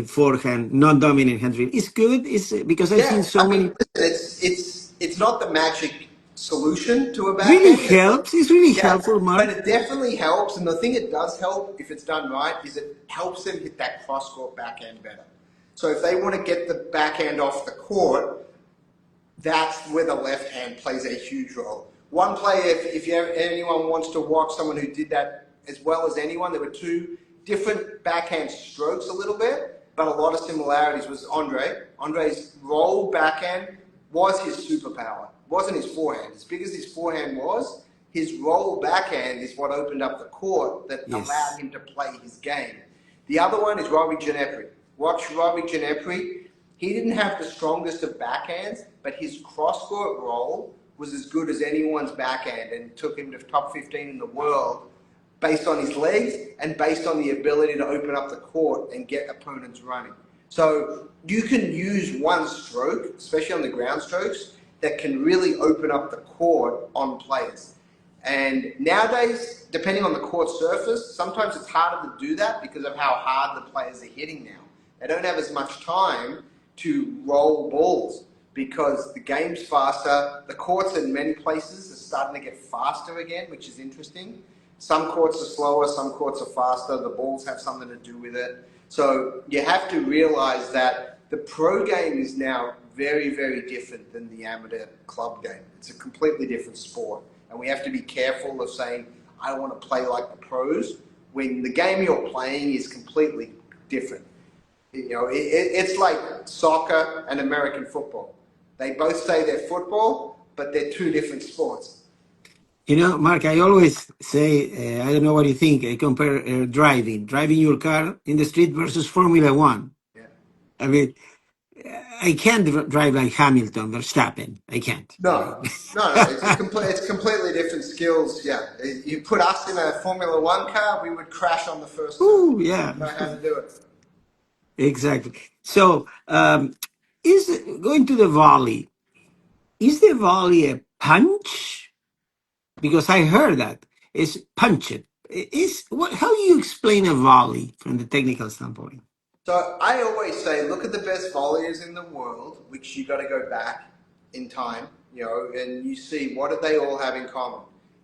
Speaker 1: forehand, non-dominant hand is good? Is because I've seen so many.
Speaker 2: It's not the magic solution to a backhand.
Speaker 1: Really helps. It's really helpful, Mark.
Speaker 2: But it definitely helps, and the thing it does help if it's done right is it helps them hit that cross-court backhand better. So if they want to get the backhand off the court, that's where the left hand plays a huge role. One player, if anyone wants to watch someone who did that as well as anyone, there were 2 different backhand strokes a little bit, but a lot of similarities was Andre. Andre's roll backhand was his superpower. It wasn't his forehand. As big as his forehand was, his roll backhand is what opened up the court that allowed him to play his game. The other one is Robbie Ginepri. Watch Robbie Ginepri. He didn't have the strongest of backhands, but his cross-court roll was as good as anyone's backhand and took him to top 15 in the world based on his legs and based on the ability to open up the court and get opponents running. So you can use one stroke, especially on the ground strokes, that can really open up the court on players. And nowadays, depending on the court surface, sometimes it's harder to do that because of how hard the players are hitting now. They don't have as much time to roll balls. because the game's faster. The courts in many places are starting to get faster again, which is interesting. Some courts are slower, some courts are faster. The balls have something to do with it. So you have to realize that the pro game is now very, very different than the amateur club game. It's a completely different sport. And we have to be careful of saying, I want to play like the pros, when the game you're playing is completely different. It's like soccer and American football. They both say they're football, but they're two different sports.
Speaker 1: Mark, I always say, I don't know what you think. I compare driving your car in the street versus Formula One.
Speaker 2: Yeah.
Speaker 1: I mean, I can't drive like Hamilton, Verstappen. I can't.
Speaker 2: No. It's completely different skills. Yeah, you put us in a Formula One car, we would crash on the first turn.
Speaker 1: Ooh, yeah,
Speaker 2: We know how to do it.
Speaker 1: exactly. So, is going to the volley? Is the volley a punch? Because I heard that it's punch it. Is what? How do you explain a volley from the technical standpoint?
Speaker 2: So I always say, look at the best volleyers in the world, which you got to go back in time, and you see what do they all have in common.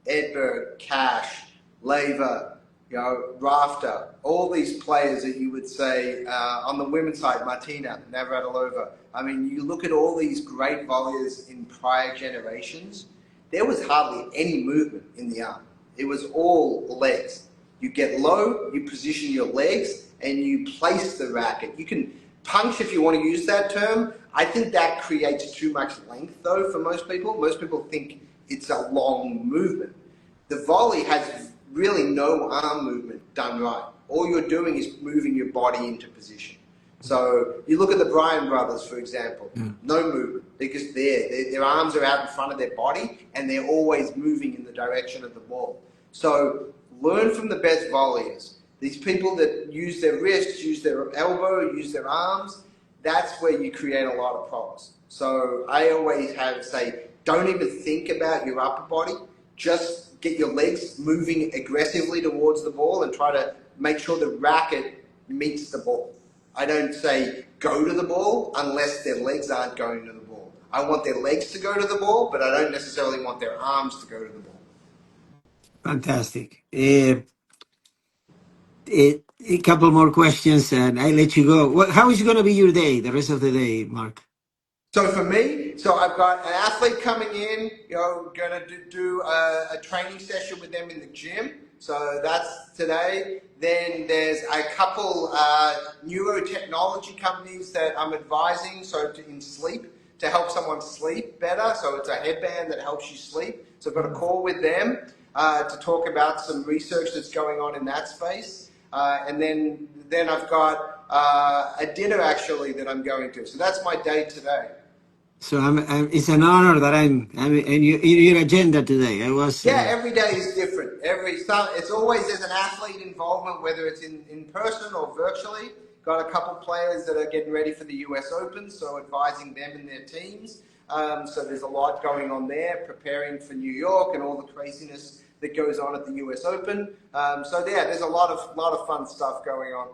Speaker 2: Edberg, Cash, Lever, Rafter, all these players that you would say on the women's side, Martina, Navratilova. I mean, you look at all these great volleyers in prior generations, there was hardly any movement in the arm. It was all legs. You get low, you position your legs, and you place the racket. You can punch if you want to use that term. I think that creates too much length, though, for most people. Most people think it's a long movement. The volley has really no arm movement done right. All you're doing is moving your body into position. So you look at the Bryan brothers, for example, no movement because their arms are out in front of their body and they're always moving in the direction of the ball. So learn from the best volleyers. These people that use their wrists, use their elbow, use their arms, that's where you create a lot of problems. So I always say, don't even think about your upper body. Just get your legs moving aggressively towards the ball and try to make sure the racket meets the ball. I don't say go to the ball unless their legs aren't going to the ball. I want their legs to go to the ball, but I don't necessarily want their arms to go to the ball.
Speaker 1: Fantastic. A couple more questions, and I let you go. How is going to be your day, the rest of the day, Mark?
Speaker 2: So for me, I've got an athlete coming in, going to do a training session with them in the gym. So that's today. Then there's a couple neurotechnology companies that I'm advising, in sleep, to help someone sleep better. So it's a headband that helps you sleep. So I've got a call with them to talk about some research that's going on in that space. And then I've got a dinner actually that I'm going to. So that's my day today.
Speaker 1: So it's an honor that I'm in your agenda today. I was.
Speaker 2: Yeah, every day is different. It's always there's an athlete involvement, whether it's in person or virtually. Got a couple players that are getting ready for the US Open, so advising them and their teams. So there's a lot going on there, preparing for New York and all the craziness that goes on at the US Open. There's a lot of fun stuff going on.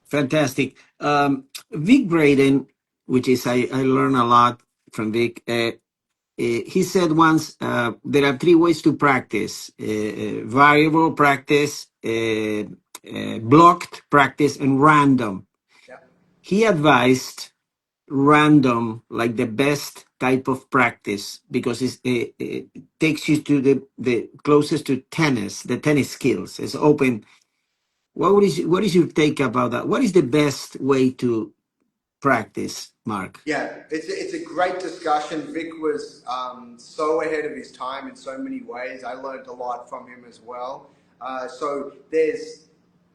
Speaker 1: Fantastic. Vic Braden, which is I learn a lot from Vic. He said once there are three ways to practice: variable practice, blocked practice, and random.
Speaker 2: Yeah.
Speaker 1: He advised random like the best type of practice because it takes you to the closest to tennis, the tennis skills. It's open. What is your take about that? What is the best way to practice, Mark?
Speaker 2: Yeah, it's a great discussion. Vic was so ahead of his time in so many ways. I learned a lot from him as well.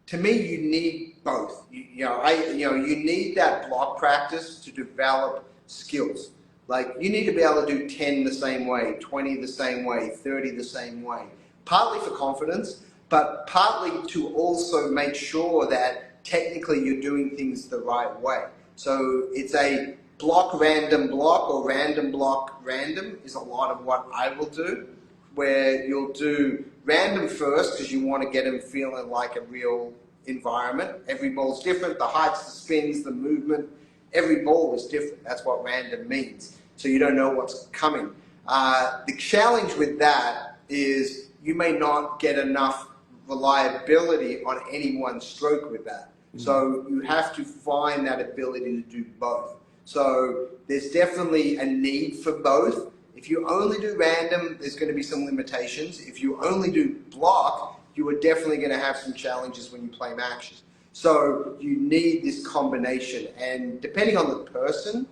Speaker 2: To me, you need both. You need that block practice to develop skills. Like you need to be able to do 10 the same way, 20 the same way, 30 the same way. Partly for confidence, but partly to also make sure that technically you're doing things the right way. So it's a block or random block random is a lot of what I will do, where you'll do random first because you want to get them feeling like a real environment. Every ball's different, the heights, the spins, the movement. every ball is different. That's what random means. So you don't know what's coming. The challenge with that is you may not get enough reliability on any one stroke with that. So you have to find that ability to do both. So there's definitely a need for both. If you only do random, there's going to be some limitations. If you only do block, you are definitely going to have some challenges when you play matches. So you need this combination, and depending on the person,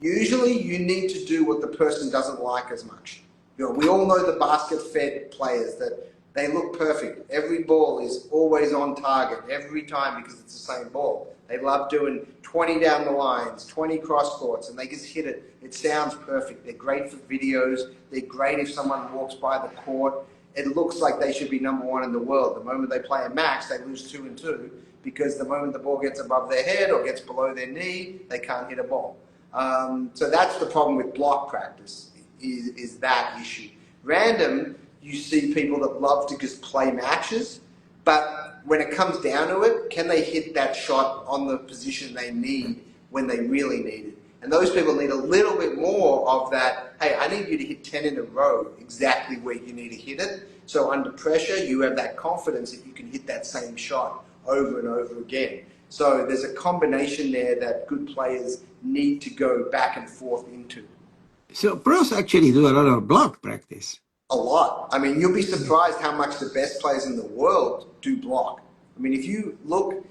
Speaker 2: usually you need to do what the person doesn't like as much. You know, we all know the basket-fed players that they look perfect. Every ball is always on target every time because it's the same ball. They love doing 20 down the lines, 20 cross courts, and they just hit it. It sounds perfect. They're great for videos. They're great if someone walks by the court. It looks like they should be number one in the world. The moment they play a match, they lose 2-2 because the moment the ball gets above their head or gets below their knee, they can't hit a ball. So that's the problem with block practice, is that issue. Random, you see people that love to just play matches, but when it comes down to it, can they hit that shot on the position they need when they really need it? And those people need a little bit more of that, hey, I need you to hit 10 in a row exactly where you need to hit it. So under pressure, you have that confidence that you can hit that same shot over and over again. So there's a combination there that good players need to go back and forth into.
Speaker 1: So pros actually do a lot of block practice.
Speaker 2: A lot. I mean, you'll be surprised how much the best players in the world do block. I mean, if you look,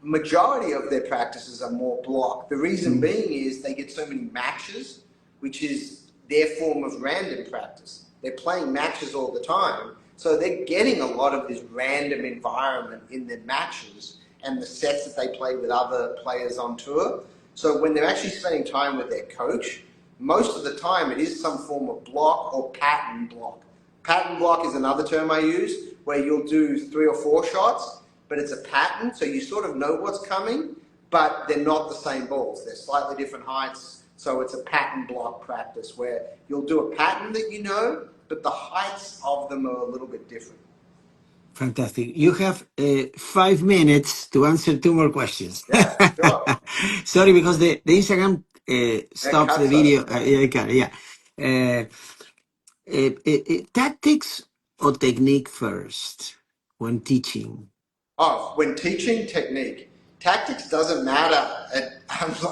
Speaker 2: majority of their practices are more block. The reason being is they get so many matches, which is their form of random practice. They're playing matches all the time, so they're getting a lot of this random environment in their matches and the sets that they play with other players on tour. So when they're actually spending time with their coach, most of the time it is some form of block or pattern block. Pattern block is another term I use, where you'll do 3 or 4 shots, but it's a pattern, so you sort of know what's coming, but they're not the same balls. They're slightly different heights, so it's a pattern block practice where you'll do a pattern that you know, but the heights of them are a little bit different.
Speaker 1: Fantastic. You have 5 minutes to answer 2 more questions.
Speaker 2: Yeah, sure.
Speaker 1: Sorry, because the Instagram stops the video. Yeah. Uh, Tactics or technique first when teaching?
Speaker 2: Oh, when teaching technique, tactics doesn't matter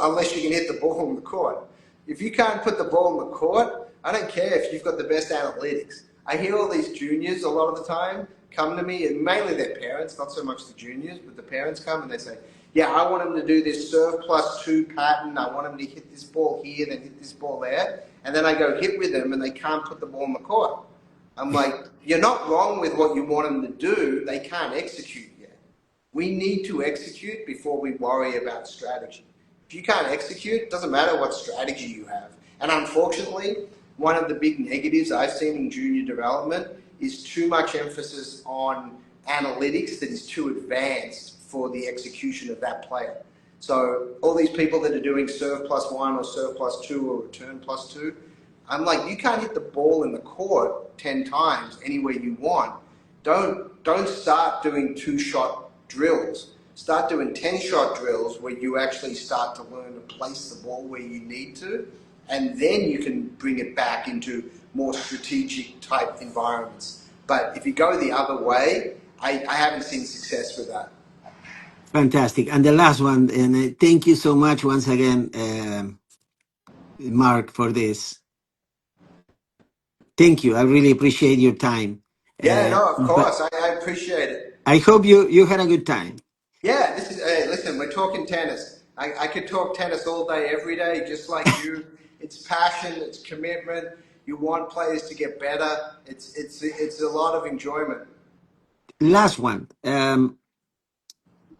Speaker 2: unless you can hit the ball in the court. If you can't put the ball in the court, I don't care if you've got the best analytics. I hear all these juniors a lot of the time come to me, and mainly their parents, not so much the juniors, but the parents come and they say, yeah, I want them to do this serve +2 pattern. I want them to hit this ball here, then hit this ball there. And then I go hit with them and they can't put the ball in the court. I'm like, you're not wrong with what you want them to do. They can't execute yet. We need to execute before we worry about strategy. If you can't execute, it doesn't matter what strategy you have. And unfortunately, one of the big negatives I've seen in junior development is too much emphasis on analytics that is too advanced for the execution of that player. So all these people that are doing serve +1 or serve +2 or return +2, I'm like, you can't hit the ball in the court 10 times anywhere you want. Don't start doing 2-shot drills. Start doing 10-shot drills where you actually start to learn to place the ball where you need to, and then you can bring it back into more strategic type environments. But if you go the other way, I haven't seen success with that.
Speaker 1: Fantastic. And the last one, and thank you so much once again, Mark, for this. Thank you. I really appreciate your time.
Speaker 2: Yeah, no, of
Speaker 1: But
Speaker 2: course. I appreciate it.
Speaker 1: I hope you had a good time.
Speaker 2: Yeah, this is, hey, listen, we're talking tennis. I could talk tennis all day, every day, just like you. It's passion, it's commitment. You want players to get better. It's a lot of enjoyment.
Speaker 1: Last one.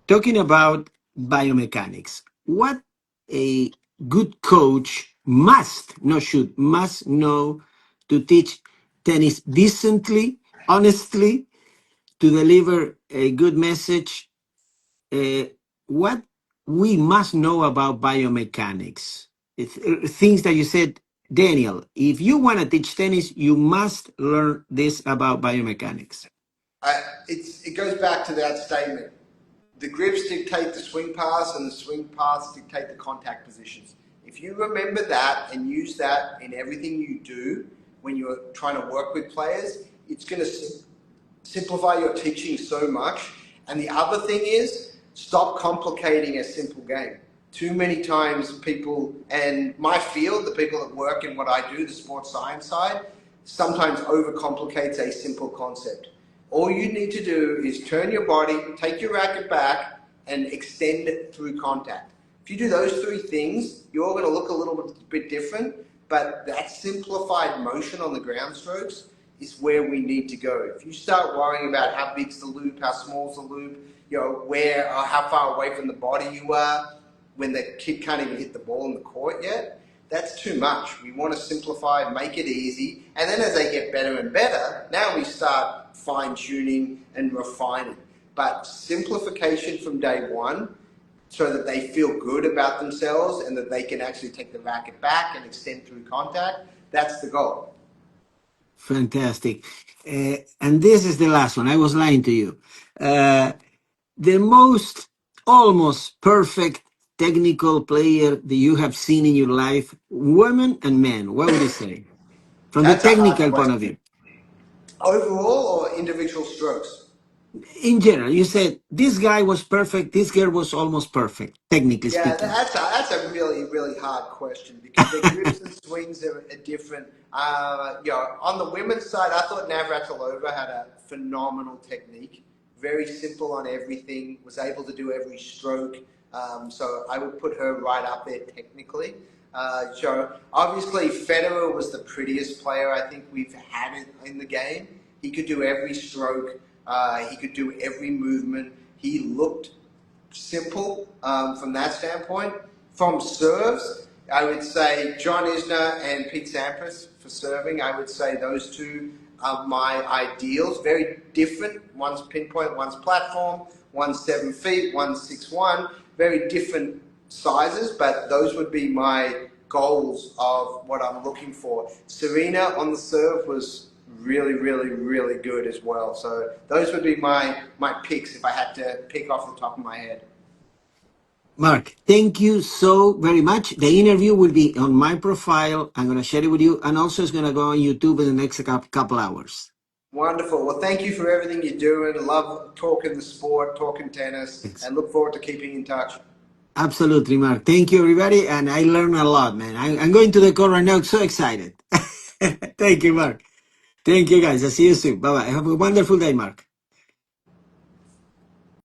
Speaker 1: Talking about biomechanics, what a good coach must, not should, must know to teach tennis decently, honestly, to deliver a good message. What we must know about biomechanics. Things that you said, Daniel, if you want to teach tennis, you must learn this about biomechanics.
Speaker 2: It goes back to that statement. The grips dictate the swing paths, and the swing paths dictate the contact positions. If you remember that and use that in everything you do when you're trying to work with players, it's going to simplify your teaching so much. And the other thing is, stop complicating a simple game. Too many times people, and my field, the people that work in what I do, the sports science side, sometimes overcomplicates a simple concept. All you need to do is turn your body, take your racket back, and extend it through contact. If you do those three things, you're going to look a little bit different, but that simplified motion on the ground strokes is where we need to go. If you start worrying about how big's the loop, how small's the loop, where or how far away from the body you are, when the kid can't even hit the ball in the court yet, that's too much. We want to simplify, make it easy, and then as they get better and better, now we start fine-tuning and refining. But simplification from day one, so that they feel good about themselves and that they can actually take the racket back and extend through contact, that's the goal.
Speaker 1: Fantastic. And this is the last one. I was lying to you. The most almost perfect technical player that you have seen in your life, women and men, what would you say? From the
Speaker 2: That's a hard
Speaker 1: technical point of
Speaker 2: question.
Speaker 1: view.
Speaker 2: Overall or individual strokes?
Speaker 1: In general, you said this guy was perfect, this girl was almost perfect, technically
Speaker 2: Yeah,
Speaker 1: speaking.
Speaker 2: that's a really, really hard question because their grips and swings are different. On the women's side, I thought Navratilova had a phenomenal technique. Very simple on everything, was able to do every stroke. So I would put her right up there technically. So obviously Federer was the prettiest player I think we've had in the game. He could do every stroke. He could do every movement. He looked simple from that standpoint. From serves, I would say John Isner and Pete Sampras for serving. I would say those two are my ideals. Very different. One's pinpoint, one's platform. One's 7 feet, one's 6'1". Very different sizes, but those would be my goals of what I'm looking for. Serena on the serve was really, really, really good as well. So those would be my picks if I had to pick off the top of my head.
Speaker 1: Mark, thank you so very much. The interview will be on my profile. I'm going to share it with you, and also it's going to go on YouTube in the next couple hours.
Speaker 2: Wonderful. Well, thank you for everything you're doing. Love talking the sport, talking tennis,
Speaker 1: Thanks.
Speaker 2: and look forward to keeping in touch.
Speaker 1: Absolutely, Mark. Thank you, everybody. And I learned a lot, man. I'm going to the court right now. So excited. Thank you, Mark. Thank you, guys. I'll see you soon. Bye-bye. Have a wonderful day, Mark.